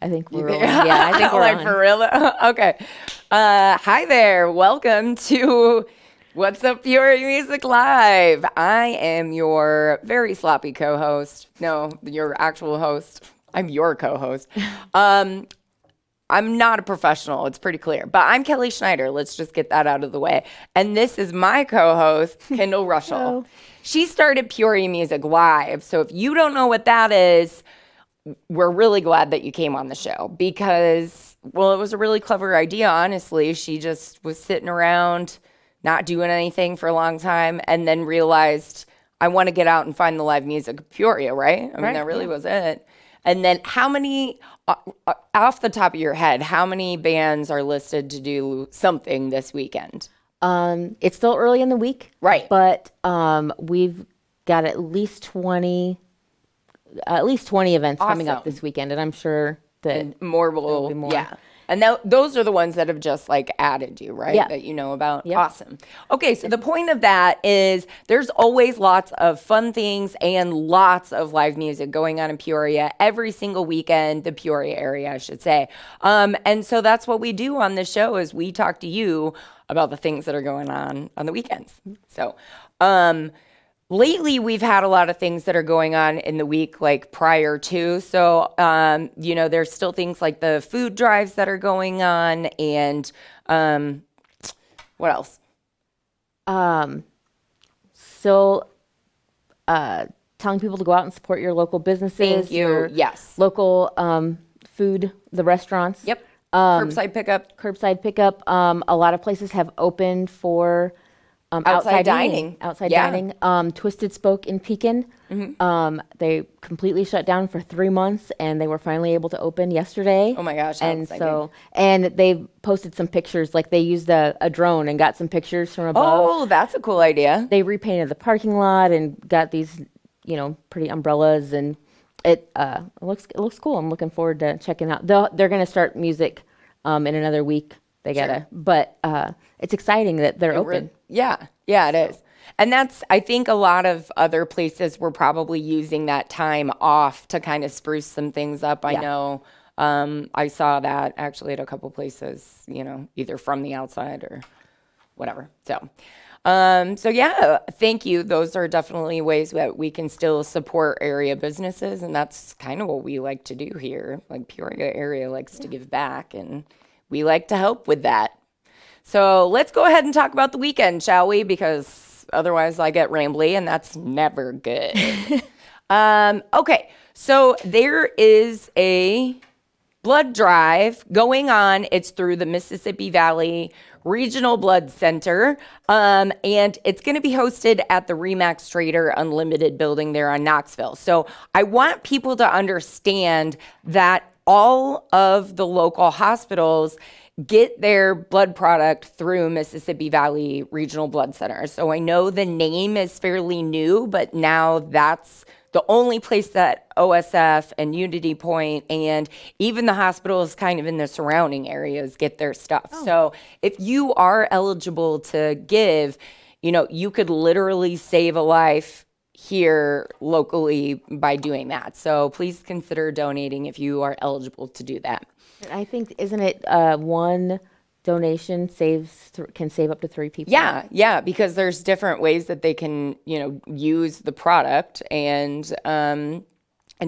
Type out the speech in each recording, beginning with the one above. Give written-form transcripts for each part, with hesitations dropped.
I think we're rolling. Yeah, I think we're like on. for real. Okay. Hi there. Welcome to What's Up Peoria Music Live. I am your very sloppy co-host. No, your actual host. I'm your co-host. I'm not a professional. It's pretty clear. But I'm Kelly Schneider. Let's just get that out of the way. And this is my co-host, Kindall Reuschel. She started Peoria Music Live. So if you don't know what that is, we're really glad that you came on the show because, well, it was a really clever idea, honestly. She just was sitting around, not doing anything for a long time, and then realized, I want to get out and find the live music of Peoria, right? I mean, that really was it. And then how many, off the top of your head, how many bands are listed to do something this weekend? It's still early in the week. Right. But we've got at least 20 events coming up this weekend. And I'm sure that and more will be more. Yeah. And those are the ones that have just like added you, right? Yeah. That you know about. Yep. Awesome. Okay, so the point of that is there's always lots of fun things and lots of live music going on in Peoria every single weekend, the Peoria area, I should say. And so that's what we do on this show is we talk to you about the things that are going on the weekends. So, lately, we've had a lot of things that are going on in the week, like prior to. So, you know, there's still things like the food drives that are going on, and what else? So, telling people to go out and support your local businesses. Thank you. Your Yes. local food, the restaurants. Yep. Curbside pickup. Curbside pickup. A lot of places have opened for outside dining. Outside Yeah. dining. Twisted Spoke in Pekin. They completely shut down for 3 months, and they were finally able to open yesterday. Oh my gosh! How And exciting. so, and they posted some pictures, like they used a drone and got some pictures from above. Oh, that's a cool idea. They repainted the parking lot and got these, you know, pretty umbrellas, and it looks cool. I'm looking forward to checking out. They're going to start music in another week. They gotta, but it's exciting that they're open. Yeah, it is. And that's, I think a lot of other places were probably using that time off to kind of spruce some things up. I know I saw that actually at a couple places, you know, either from the outside or whatever. So, yeah, thank you. Those are definitely ways that we can still support area businesses. And that's kind of what we like to do here. Like Peoria area likes to give back, and we like to help with that. So let's go ahead and talk about the weekend, shall we? Because otherwise I get rambly, and that's never good. Okay, so there is a blood drive going on. It's through the Mississippi Valley Regional Blood Center, and it's going to be hosted at the Remax Trader Unlimited building there on Knoxville. So I want people to understand that all of the local hospitals get their blood product through Mississippi Valley Regional Blood Center. So I know the name is fairly new, but now that's the only place that OSF and Unity Point and even the hospitals kind of in the surrounding areas get their stuff. So if you are eligible to give, you know, you could literally save a life here locally by doing that. So please consider donating if you are eligible to do that. I think, isn't it one donation can save up to 3 people? Yeah, because there's different ways that they can, you know, use the product and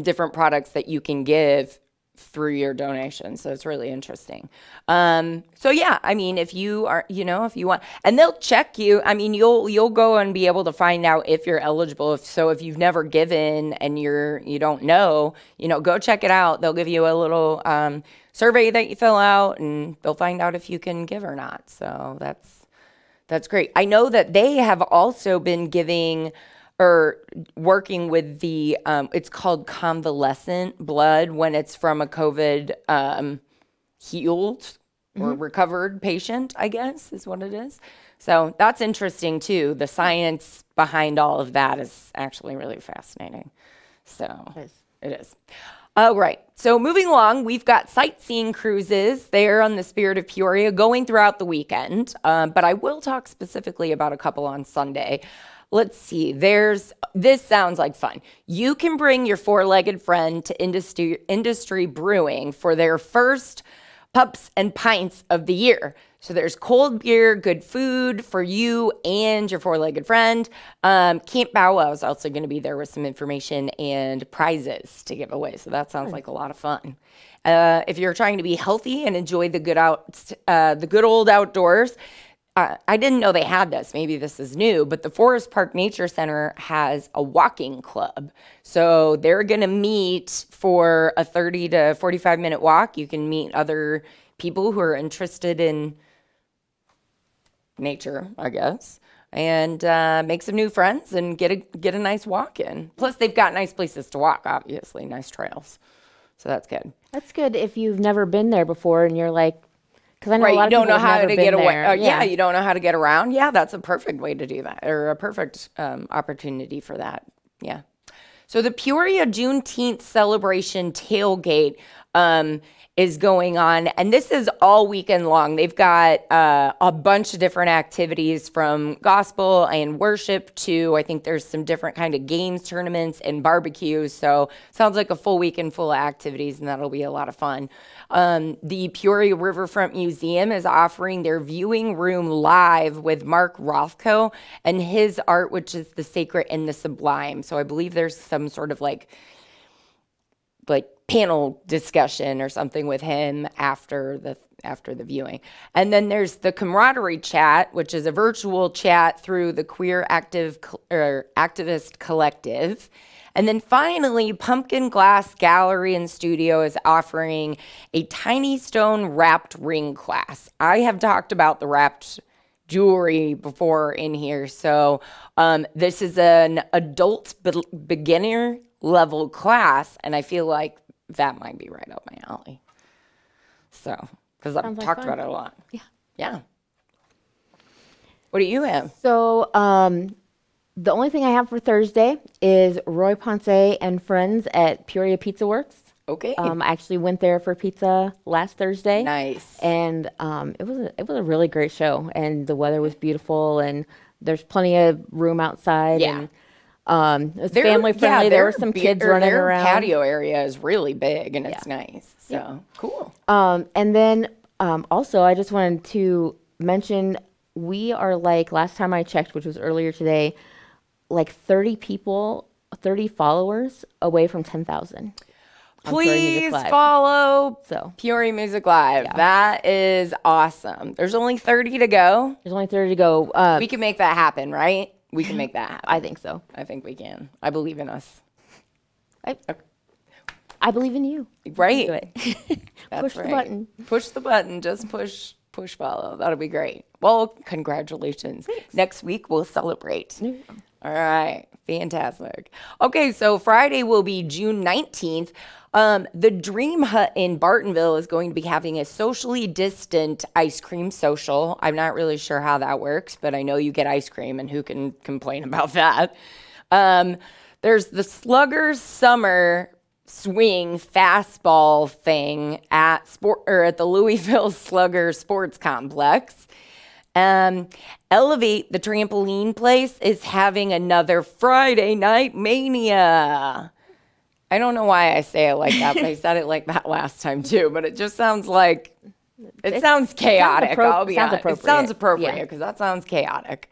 different products that you can give through your donation. So it's really interesting. So yeah, I mean, if you are, you know, if you want, and they'll check you, I mean, you'll go and be able to find out if you're eligible. If you've never given and you don't know, you know, go check it out. They'll give you a little survey that you fill out, and they'll find out if you can give or not. So that's great. I know that they have also been giving or working with the, it's called convalescent blood when it's from a COVID healed or recovered patient, I guess is what it is. So that's interesting too. The science behind all of that is actually really fascinating. So it is. Right. So moving along, we've got sightseeing cruises there on the Spirit of Peoria going throughout the weekend. But I will talk specifically about a couple on Sunday. let's see. This sounds like fun. You can bring your four-legged friend to Industry Brewing for their first Pups and Pints of the year. So there's cold beer, good food for you and your four-legged friend. Camp Bow Wow is also going to be there with some information and prizes to give away. So that sounds like a lot of fun. If you're trying to be healthy and enjoy the good old outdoors, I didn't know they had this. Maybe this is new, but the Forest Park Nature Center has a walking club. So they're going to meet for a 30 to 45-minute walk. You can meet other people who are interested in nature, I guess, and make some new friends and get a nice walk in. Plus, they've got nice places to walk, obviously, nice trails. So that's good. That's good if you've never been there before and you're like, because I know right, a lot of people have never been there. Yeah, you don't know how to get around. Yeah, that's a perfect way to do that, or a perfect opportunity for that. Yeah. So the Peoria Juneteenth celebration tailgate is going on, and this is all weekend long. They've got a bunch of different activities, from gospel and worship to, I think there's some different kind of games, tournaments, and barbecues. So sounds like a full weekend full of activities, and that'll be a lot of fun. The Peoria Riverfront Museum is offering their viewing room live with Mark Rothko and his art, which is The Sacred and the Sublime. So I believe there's some sort of like panel discussion or something with him after the viewing. And then there's the Camaraderie Chat, which is a virtual chat through the Queer Activist Collective. And then finally, Pumpkin Glass Gallery and Studio is offering a tiny stone wrapped ring class. I have talked about the wrapped jewelry before in here. So this is an adult beginner level class, and I feel like that might be right up my alley. So, because I've talked about it a lot. Yeah. Yeah. What do you have? So, the only thing I have for Thursday is Roy Ponce and friends at Peoria Pizza Works. Okay. I actually went there for pizza last Thursday. Nice. And it was a really great show, and the weather was beautiful, and there's plenty of room outside. Yeah. And it was family friendly. There were some kids running around. Their patio area is really big, and it's nice. So cool. And then also, I just wanted to mention, we are like, last time I checked, which was earlier today, like 30 followers away from 10,000. Please follow Peoria Music Live. Yeah. That is awesome. There's only 30 to go. There's only 30 to go. We can make that happen, right? We can make that happen. I think so. I think we can. I believe in us. I believe in you. Right. Do it. That's push the button. Push the button. Just push follow. That'll be great. Well, congratulations. Thanks. Next week we'll celebrate. Yeah. All right. Fantastic. Okay, so Friday will be June 19th. The Dream Hut in Bartonville is going to be having a socially distant ice cream social. I'm not really sure how that works, but I know you get ice cream, and who can complain about that? There's the Sluggers Summer Swing Fastball thing at the Louisville Slugger Sports Complex. Elevate, the trampoline place, is having another Friday Night Mania. I don't know why I say it like that, but I said it like that last time too. But it just sounds like it sounds chaotic. I'll be honest. It sounds appropriate because that sounds chaotic.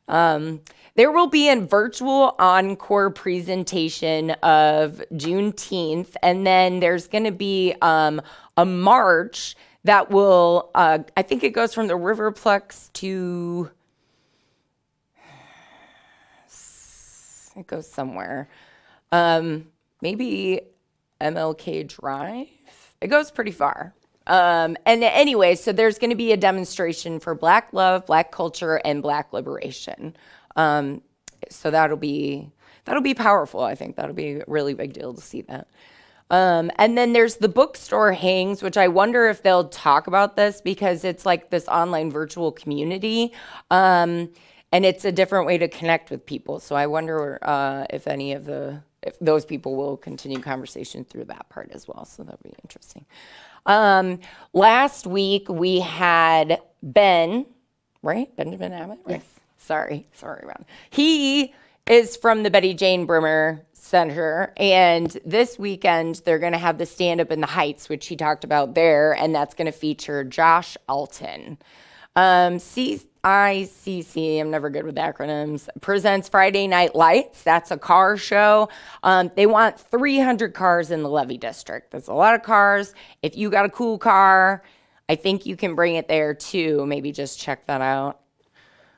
There will be a virtual encore presentation of Juneteenth, and then there's going to be a march that will, I think it goes from the Riverplex to, it goes somewhere. Maybe MLK Drive. It goes pretty far. And anyway, so there's going to be a demonstration for Black love, Black culture, and Black liberation. So that'll be powerful. I think that'll be a really big deal to see that. And then there's the bookstore hangs, which I wonder if they'll talk about this, because it's like this online virtual community. And it's a different way to connect with people. So I wonder if those people will continue conversation through that part as well. So that'll be interesting. Last week we had Benjamin Abbott, right? Yes. Sorry, Ron. He is from the Betty Jane Brimmer Center, and this weekend they're going to have the stand-up in the Heights, which he talked about there, and that's going to feature Josh Alton. CICC, I'm never good with acronyms, presents Friday Night Lights. That's a car show. They want 300 cars in the Levee District. That's a lot of cars. If you got a cool car, I think you can bring it there too. Maybe just check that out.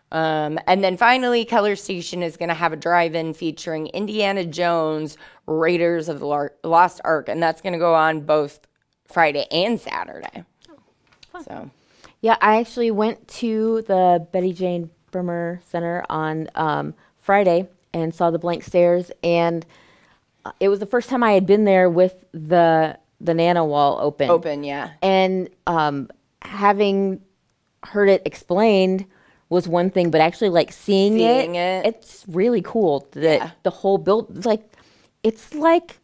And then finally, Keller Station is going to have a drive-in featuring Indiana Jones, Raiders of the Lost Ark, and that's going to go on both Friday and Saturday. Oh, so, yeah, I actually went to the Betty Jane Brimmer Center on Friday and saw the blank stairs, and it was the first time I had been there with the Nano wall open. Open, yeah. And having heard it explained was one thing, but actually like seeing it, it's really cool that the whole build, it's like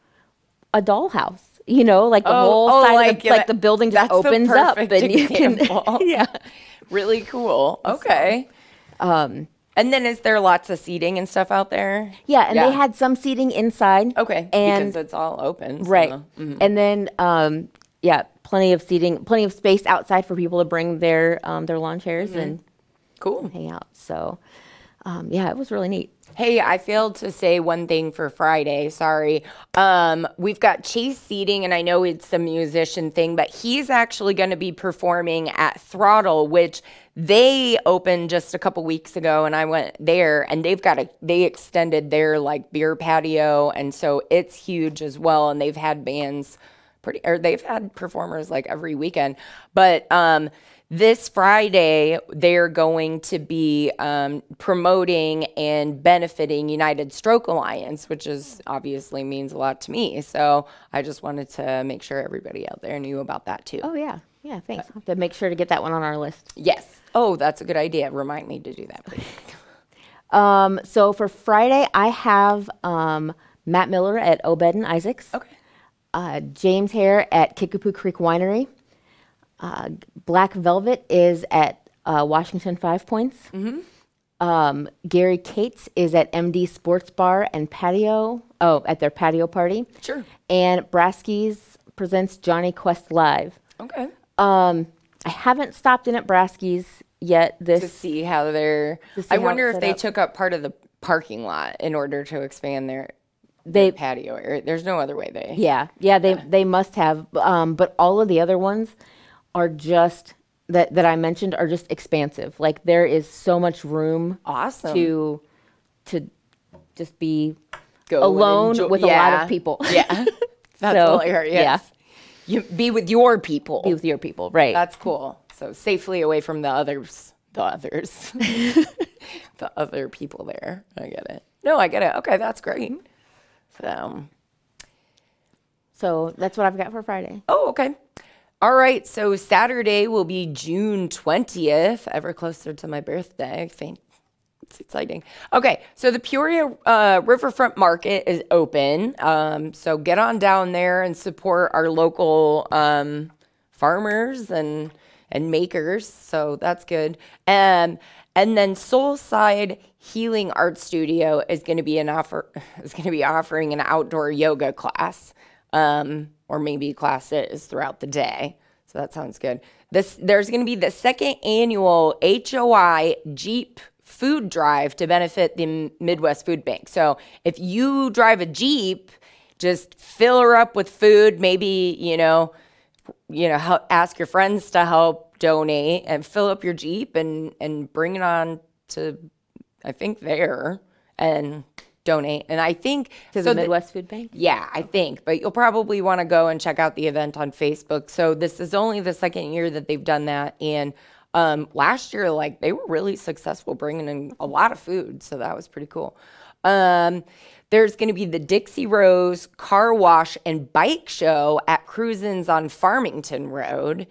a dollhouse, you know, like the whole side of the, like the building just opens up and you can, yeah. Really cool. Okay. And then is there lots of seating and stuff out there? Yeah, and they had some seating inside. Okay, and because it's all open. So. Right. Mm-hmm. And then, plenty of seating, plenty of space outside for people to bring their lawn chairs and cool. hang out. So, it was really neat. Hey, I failed to say one thing for Friday. Sorry. We've got Chase seating, and I know it's a musician thing, but he's actually going to be performing at Throttle, which they opened just a couple weeks ago, and I went there, and they extended their like beer patio, and so it's huge as well, and they've had bands they've had performers like every weekend, but this Friday, they're going to be promoting and benefiting United Stroke Alliance, which is obviously means a lot to me. So I just wanted to make sure everybody out there knew about that too. Oh, yeah. Yeah, thanks. I'll have to make sure to get that one on our list. Yes. Oh, that's a good idea. Remind me to do that, please. So for Friday, I have Matt Miller at Obed and Isaac's. Okay. James Hare at Kickapoo Creek Winery. Black Velvet is at Washington 5 Points. Mm-hmm. Gary Cates is at MD Sports Bar and Patio. Oh, at their patio party. Sure. And Braskies presents Johnny Quest Live. Okay. I haven't stopped in at Braskies yet. To see how they're. I wonder if they took up part of the parking lot in order to expand their patio area. There's no other way they. Yeah, they must have. But all of the other ones are just that I mentioned are just expansive. Like there is so much room. Awesome. To just be alone with a lot of people. Yeah. That's hilarious. Yeah. You be with your people. Be with your people, right. That's cool. So safely away from the others. The other people there. I get it. No, I get it. Okay, that's great. So that's what I've got for Friday. Oh, okay. All right, so Saturday will be June 20th, ever closer to my birthday. It's exciting. Okay, so the Peoria Riverfront Market is open. So get on down there and support our local farmers and makers. So that's good. And then Soulside Healing Art Studio is going to be offering an outdoor yoga class. Or maybe classes throughout the day. So that sounds good. There's going to be the second annual HOI Jeep food drive to benefit the Midwest Food Bank. So if you drive a Jeep, just fill her up with food. Maybe, ask your friends to help donate and fill up your Jeep and bring it on to, I think, there and donate. And I think to the Midwest Food Bank? Yeah, I think. But you'll probably want to go and check out the event on Facebook. So this is only the second year that they've done that. And last year, they were really successful bringing in a lot of food. So that was pretty cool. There's going to be the Dixie Rose Car Wash and Bike Show at Cruisins on Farmington Road.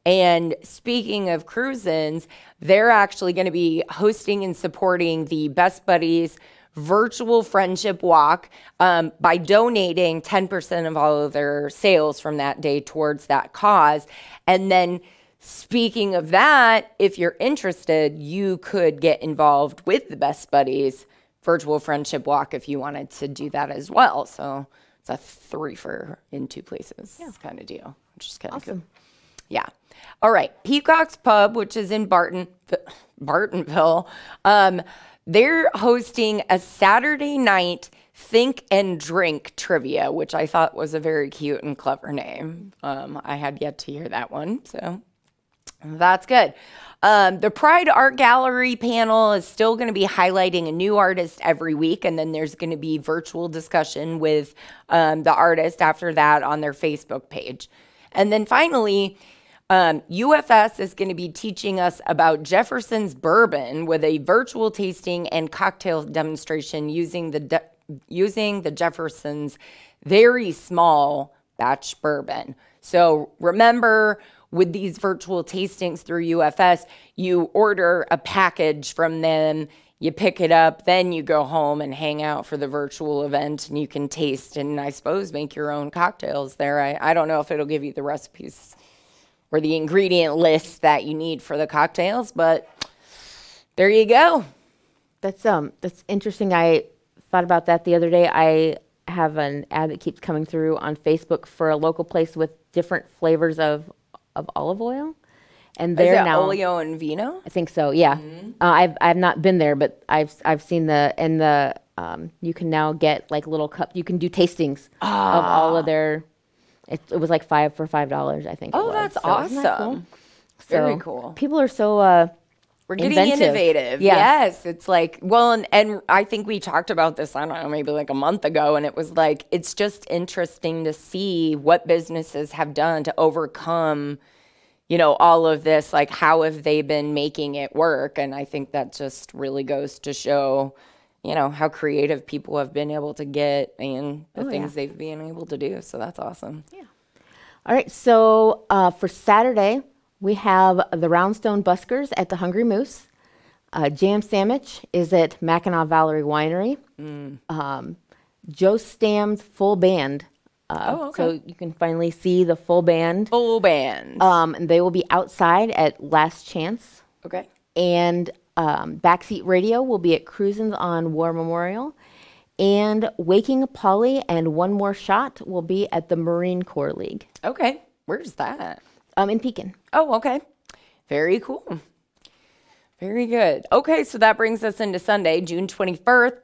And speaking of Cruisins, they're actually going to be hosting and supporting the Best Buddies virtual friendship walk by donating 10% of all of their sales from that day towards that cause. And then speaking of that, if you're interested, you could get involved with the Best Buddies virtual friendship walk if you wanted to do that as well. So it's a 3-for in 2 places kind of deal, which is kind of Awesome. cool. Yeah. All right. Peacocks Pub, which is in Bartonville, they're hosting a Saturday night Think and Drink trivia, which I thought was a very cute and clever name. I had yet to hear that one, so that's good. The Pride Art Gallery panel is still going to be highlighting a new artist every week, and then there's going to be virtual discussion with the artist after that on their Facebook page. And then finally, UFS is going to be teaching us about Jefferson's bourbon with a virtual tasting and cocktail demonstration using the Jefferson's very small batch bourbon. So remember, with these virtual tastings through UFS, you order a package from them, you pick it up, then you go home and hang out for the virtual event, and you can taste and I suppose make your own cocktails there. I don't know if it'll give you the recipes or the ingredient list that you need for the cocktails, but there you go. That's interesting. I thought about that the other day. I have an ad that keeps coming through on Facebook for a local place with different flavors of olive oil, and they're Is it now oleo and vino? I think so. Yeah, I've not been there, but I've seen you can now get like little cup. You can do tastings of all of their. It was like $5 I think. Oh, that's awesome! Isn't that cool? Very So, cool. People are so We're getting inventive. innovative. Yeah. Yes. It's like, well, and I think we talked about this, I don't know, maybe like a month ago. And it was like, it's just interesting to see what businesses have done to overcome, all of this. Like, how have they been making it work? And I think that just really goes to show, how creative people have been able to get and the things they've been able to do. So that's awesome. Yeah. All right. So for Saturday, we have the Roundstone Buskers at the Hungry Moose. Jam Sandwich is at Mackinac Valerie Winery. Joe Stam's full band. So you can finally see the full band. Full band. And they will be outside at Last Chance. Okay. And Backseat Radio will be at Cruisin's on War Memorial. And Waking Polly and One More Shot will be at the Marine Corps League. Okay. Where's that? In Pekin. Oh, okay. Very cool. Very good. Okay, so that brings us into Sunday, June 21st.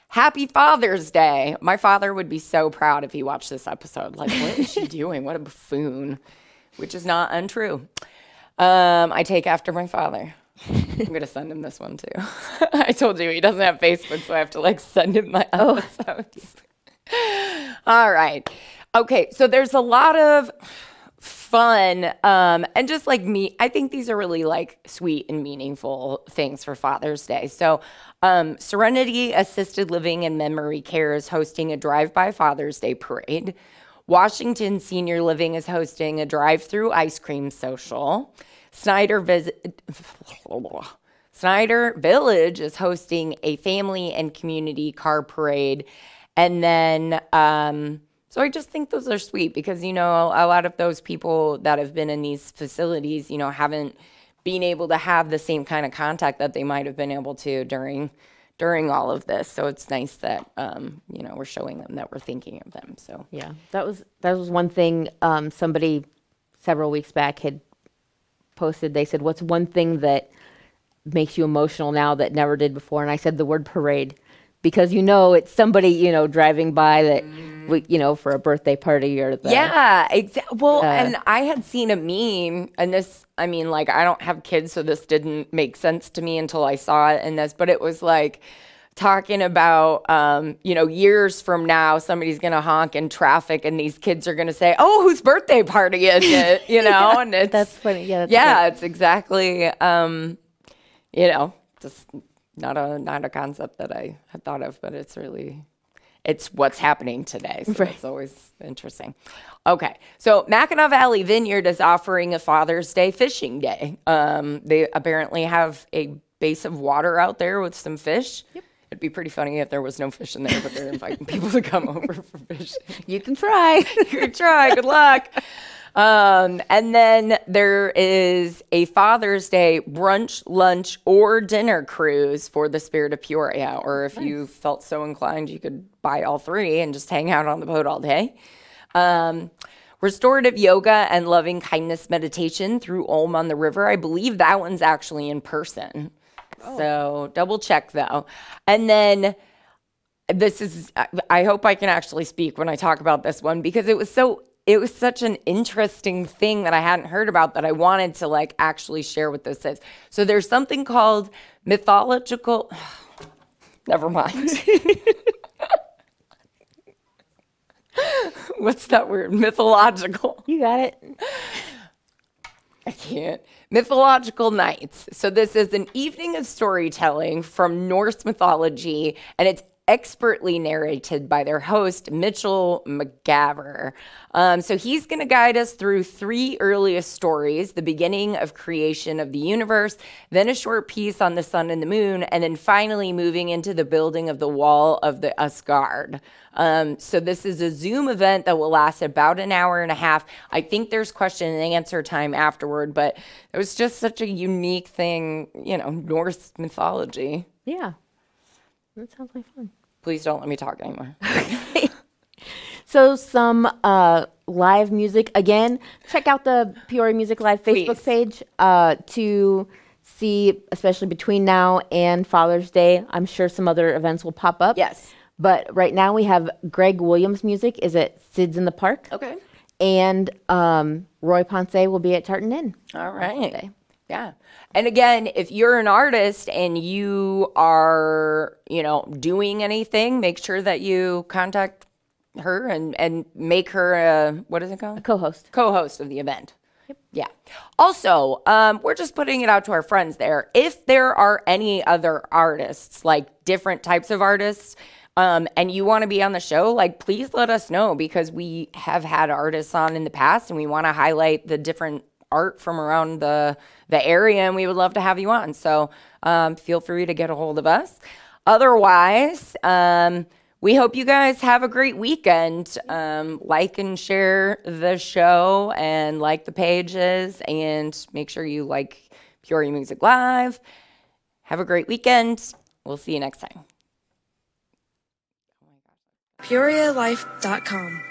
Happy Father's Day. My father would be so proud if he watched this episode. Like, what is she doing? What a buffoon. Which is not untrue. I take after my father. I'm going to send him this one, too. I told you he doesn't have Facebook, so I have to, send him my episodes. All right. Okay, so there's a lot of fun and just me, I think these are really sweet and meaningful things for Father's Day. So Serenity Assisted Living and Memory Care is hosting a drive-by Father's Day parade. Washington Senior Living is hosting a drive-through ice cream social. Schneider Village is hosting a family and community car parade. And then, so I just think those are sweet because, a lot of those people that have been in these facilities, haven't been able to have the same kind of contact that they might have been able to during all of this. So it's nice that, we're showing them that we're thinking of them. So, yeah, that was one thing somebody several weeks back had posted. They said, what's one thing that makes you emotional now that never did before? And I said the word parade. Because it's somebody driving by that for a birthday party or Well, and I had seen a meme, and this I don't have kids, so this didn't make sense to me until I saw it in this, but it was talking about years from now somebody's gonna honk in traffic and these kids are gonna say, "Oh, whose birthday party is it?" And it's that's funny. Yeah, it's exactly just not a concept that I had thought of, but it's what's happening today. So it's always interesting. Okay. So Mackinac Valley Vineyard is offering a Father's Day fishing day. They apparently have a base of water out there with some fish. Yep. It'd be pretty funny if there was no fish in there, but they're inviting people to come over for fishing. You can try. You can try. Good luck. And then there is a Father's Day brunch, lunch, or dinner cruise for the Spirit of Peoria. Or if you felt so inclined, you could buy all three and just hang out on the boat all day. Restorative yoga and loving kindness meditation through Ulm on the River. I believe that one's actually in person. Oh. So double check though. And then this is, I hope I can actually speak when I talk about this one, because it was such an interesting thing that I hadn't heard about that I wanted to like actually share what this is. So there's something called mythological, never mind. What's that word? Mythological. You got it. I can't. Mythological nights. So this is an evening of storytelling from Norse mythology, and it's expertly narrated by their host, Mitchell McGavr. So he's going to guide us through three earliest stories, the beginning of creation of the universe, then a short piece on the sun and the moon, and then finally moving into the building of the wall of the Asgard. So this is a Zoom event that will last about an hour and a half. I think there's question and answer time afterward, but it was just such a unique thing, Norse mythology. Yeah. That sounds like fun. Please don't let me talk anymore. So some live music. Again, check out the Peoria Music Live Facebook page to see, especially between now and Father's Day. I'm sure some other events will pop up. Yes. But right now we have Greg Williams music is at Sid's in the Park. Okay. And Roy Ponce will be at Tartan Inn. All right. Yeah. And again, if you're an artist and you are, doing anything, make sure that you contact her and make her a, what is it called? A co-host. Co-host of the event. Yep. Yeah. Also, we're just putting it out to our friends there. If there are any other artists, like different types of artists, and you want to be on the show, like, please let us know, because we have had artists on in the past and we want to highlight the different art from around the area, and we would love to have you on. So feel free to get a hold of us. Otherwise, we hope you guys have a great weekend. Like and share the show and like the pages, and make sure you like Peoria Music Live. Have a great weekend. We'll see you next time. PeoriaLife.com